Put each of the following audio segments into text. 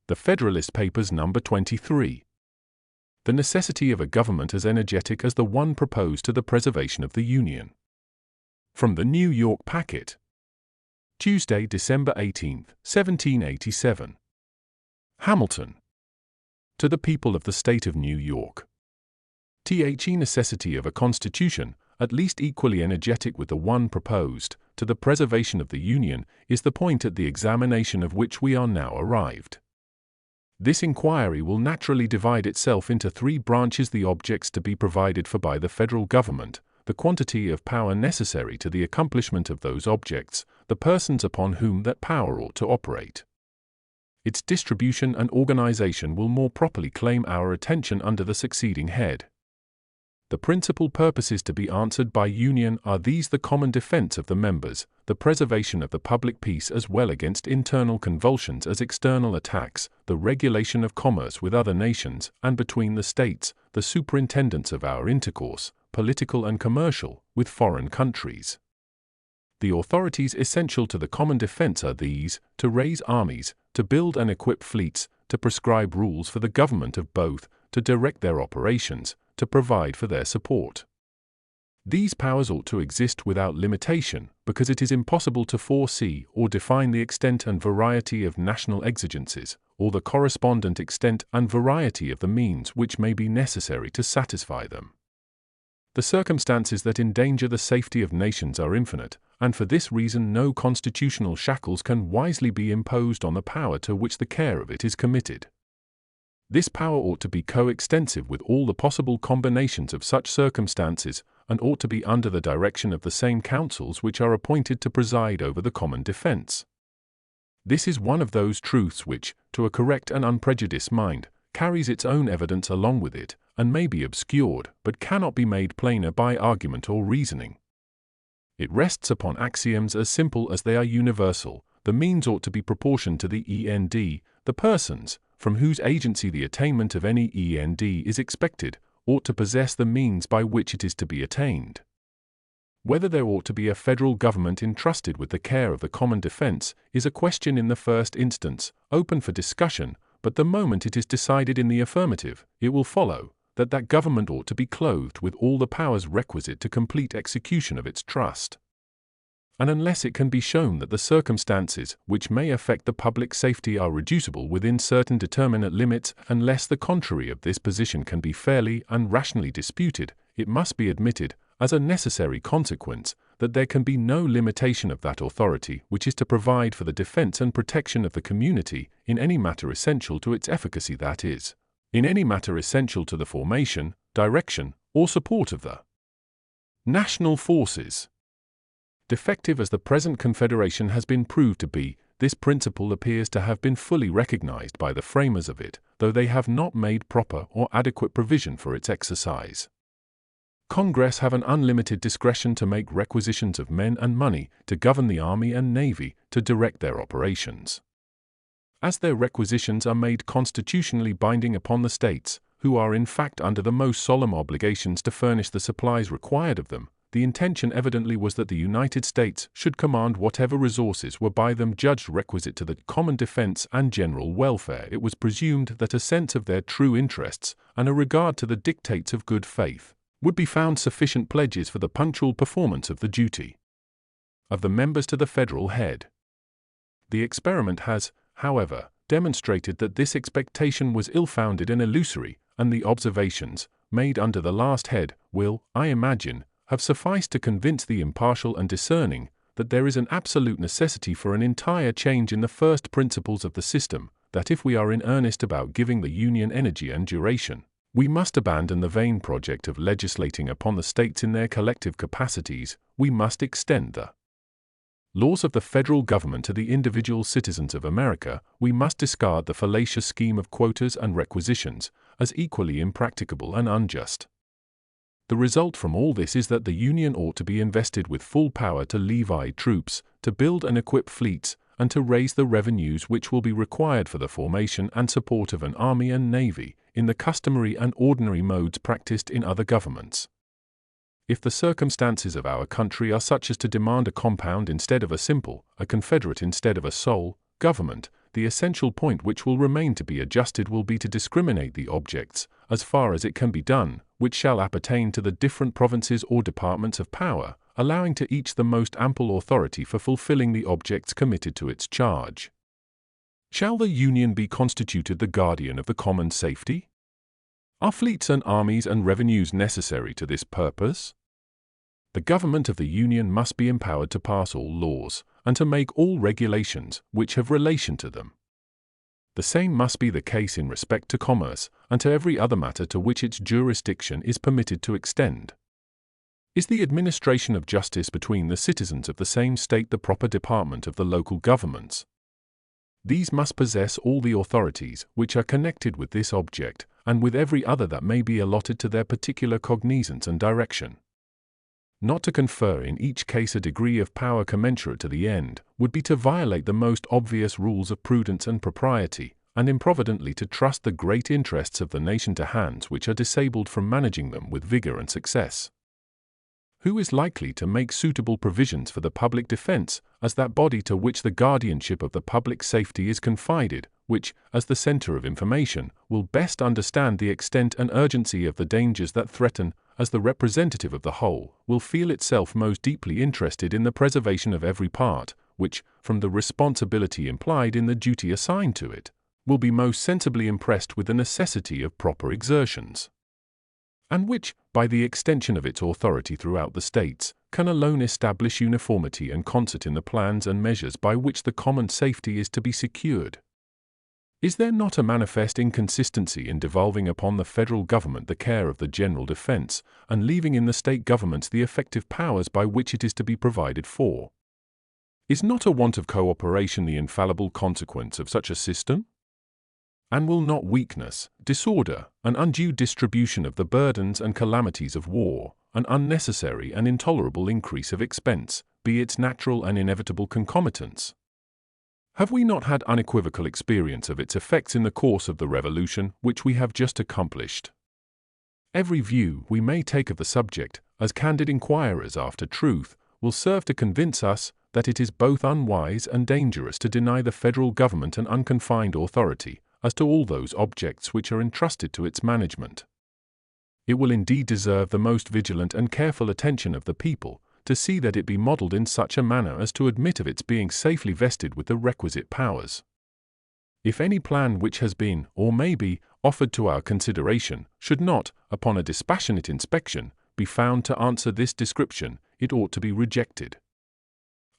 The Federalist Papers number 23. The necessity of a government as energetic as the one proposed to the preservation of the Union. From the New York Packet. Tuesday, December 18, 1787. Hamilton. To the people of the State of New York. The necessity of a constitution, at least equally energetic with the one proposed, to the preservation of the Union, is the point at the examination of which we are now arrived. This inquiry will naturally divide itself into three branches: the objects to be provided for by the federal government, the quantity of power necessary to the accomplishment of those objects, the persons upon whom that power ought to operate. Its distribution and organization will more properly claim our attention under the succeeding head. The principal purposes to be answered by union are these: the common defense of the members, the preservation of the public peace as well against internal convulsions as external attacks, the regulation of commerce with other nations and between the states, the superintendence of our intercourse, political and commercial, with foreign countries. The authorities essential to the common defense are these: to raise armies, to build and equip fleets, to prescribe rules for the government of both, to direct their operations, to provide for their support. These powers ought to exist without limitation, because it is impossible to foresee or define the extent and variety of national exigencies, or the correspondent extent and variety of the means which may be necessary to satisfy them. The circumstances that endanger the safety of nations are infinite, and for this reason no constitutional shackles can wisely be imposed on the power to which the care of it is committed. This power ought to be coextensive with all the possible combinations of such circumstances, and ought to be under the direction of the same councils which are appointed to preside over the common defense. This is one of those truths which, to a correct and unprejudiced mind, carries its own evidence along with it, and may be obscured, but cannot be made plainer by argument or reasoning. It rests upon axioms as simple as they are universal. The means ought to be proportioned to the end, the persons, from whose agency the attainment of any end is expected, ought to possess the means by which it is to be attained. Whether there ought to be a federal government entrusted with the care of the common defense is a question in the first instance, open for discussion, but the moment it is decided in the affirmative, it will follow that that government ought to be clothed with all the powers requisite to complete execution of its trust. And unless it can be shown that the circumstances which may affect the public safety are reducible within certain determinate limits, unless the contrary of this position can be fairly and rationally disputed, it must be admitted, as a necessary consequence, that there can be no limitation of that authority which is to provide for the defense and protection of the community in any matter essential to its efficacy, that is, in any matter essential to the formation, direction, or support of the national forces. Defective as the present Confederation has been proved to be, this principle appears to have been fully recognized by the framers of it, though they have not made proper or adequate provision for its exercise. Congress have an unlimited discretion to make requisitions of men and money, to govern the army and navy, to direct their operations. As their requisitions are made constitutionally binding upon the states, who are in fact under the most solemn obligations to furnish the supplies required of them, the intention evidently was that the United States should command whatever resources were by them judged requisite to the common defense and general welfare. It was presumed that a sense of their true interests, and a regard to the dictates of good faith, would be found sufficient pledges for the punctual performance of the duty of the members to the federal head. The experiment has, however, demonstrated that this expectation was ill-founded and illusory, and the observations, made under the last head, will, I imagine, have sufficed to convince the impartial and discerning that there is an absolute necessity for an entire change in the first principles of the system, that if we are in earnest about giving the Union energy and duration, we must abandon the vain project of legislating upon the states in their collective capacities. We must extend the laws of the federal government to the individual citizens of America. We must discard the fallacious scheme of quotas and requisitions, as equally impracticable and unjust. The result from all this is that the Union ought to be invested with full power to levy troops, to build and equip fleets, and to raise the revenues which will be required for the formation and support of an army and navy, in the customary and ordinary modes practiced in other governments. If the circumstances of our country are such as to demand a compound instead of a simple, a confederate instead of a sole, government, the essential point which will remain to be adjusted will be to discriminate the objects, as far as it can be done, which shall appertain to the different provinces or departments of power, allowing to each the most ample authority for fulfilling the objects committed to its charge. Shall the Union be constituted the guardian of the common safety? Are fleets and armies and revenues necessary to this purpose? The government of the Union must be empowered to pass all laws, and to make all regulations which have relation to them. The same must be the case in respect to commerce, and to every other matter to which its jurisdiction is permitted to extend. Is the administration of justice between the citizens of the same state the proper department of the local governments? These must possess all the authorities which are connected with this object, and with every other that may be allotted to their particular cognizance and direction. Not to confer in each case a degree of power commensurate to the end, would be to violate the most obvious rules of prudence and propriety, and improvidently to trust the great interests of the nation to hands which are disabled from managing them with vigor and success. Who is likely to make suitable provisions for the public defense, as that body to which the guardianship of the public safety is confided, which, as the center of information, will best understand the extent and urgency of the dangers that threaten, as the representative of the whole, will feel itself most deeply interested in the preservation of every part, which, from the responsibility implied in the duty assigned to it, will be most sensibly impressed with the necessity of proper exertions, and which, by the extension of its authority throughout the states, can alone establish uniformity and concert in the plans and measures by which the common safety is to be secured. Is there not a manifest inconsistency in devolving upon the federal government the care of the general defense, and leaving in the state governments the effective powers by which it is to be provided for? Is not a want of cooperation the infallible consequence of such a system? And will not weakness, disorder, an undue distribution of the burdens and calamities of war, an unnecessary and intolerable increase of expense, be its natural and inevitable concomitants? Have we not had unequivocal experience of its effects in the course of the revolution which we have just accomplished? Every view we may take of the subject, as candid inquirers after truth, will serve to convince us that it is both unwise and dangerous to deny the federal government an unconfined authority as to all those objects which are entrusted to its management. It will indeed deserve the most vigilant and careful attention of the people, to see that it be modelled in such a manner as to admit of its being safely vested with the requisite powers. If any plan which has been, or may be, offered to our consideration, should not, upon a dispassionate inspection, be found to answer this description, it ought to be rejected.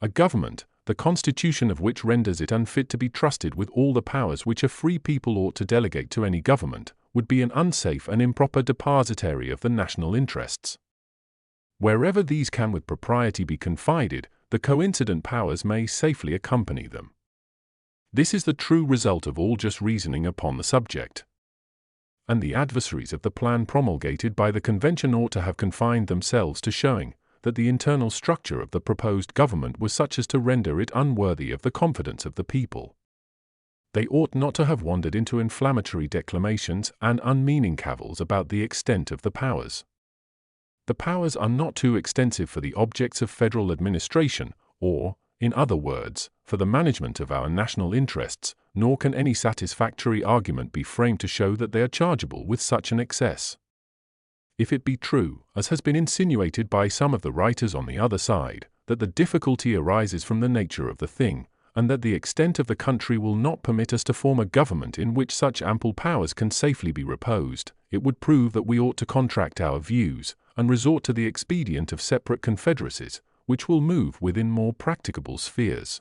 A government, the constitution of which renders it unfit to be trusted with all the powers which a free people ought to delegate to any government, would be an unsafe and improper depositary of the national interests. Wherever these can with propriety be confided, the coincident powers may safely accompany them. This is the true result of all just reasoning upon the subject. And the adversaries of the plan promulgated by the Convention ought to have confined themselves to showing that the internal structure of the proposed government was such as to render it unworthy of the confidence of the people. They ought not to have wandered into inflammatory declamations and unmeaning cavils about the extent of the powers. The powers are not too extensive for the objects of federal administration, or, in other words, for the management of our national interests, nor can any satisfactory argument be framed to show that they are chargeable with such an excess. If it be true, as has been insinuated by some of the writers on the other side, that the difficulty arises from the nature of the thing, and that the extent of the country will not permit us to form a government in which such ample powers can safely be reposed, it would prove that we ought to contract our views, and resort to the expedient of separate confederacies, which will move within more practicable spheres.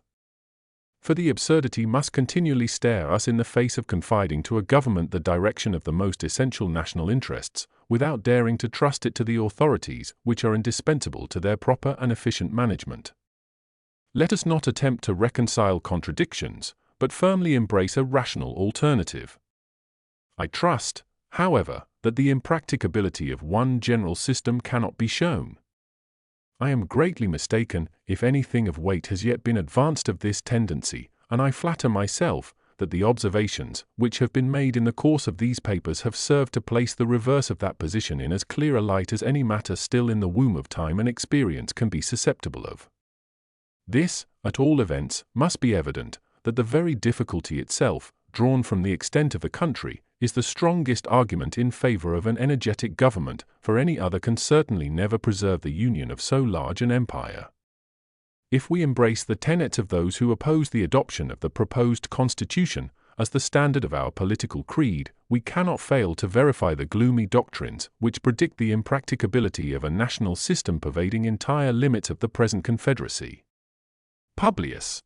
For the absurdity must continually stare us in the face of confiding to a government the direction of the most essential national interests, without daring to trust it to the authorities which are indispensable to their proper and efficient management. Let us not attempt to reconcile contradictions, but firmly embrace a rational alternative. I trust, however, that the impracticability of one general system cannot be shown. I am greatly mistaken if anything of weight has yet been advanced of this tendency, and I flatter myself that the observations which have been made in the course of these papers have served to place the reverse of that position in as clear a light as any matter still in the womb of time and experience can be susceptible of. This, at all events, must be evident, that the very difficulty itself, drawn from the extent of the country, is the strongest argument in favor of an energetic government, for any other can certainly never preserve the union of so large an empire. If we embrace the tenets of those who oppose the adoption of the proposed constitution as the standard of our political creed, we cannot fail to verify the gloomy doctrines which predict the impracticability of a national system pervading entire limits of the present confederacy. Publius.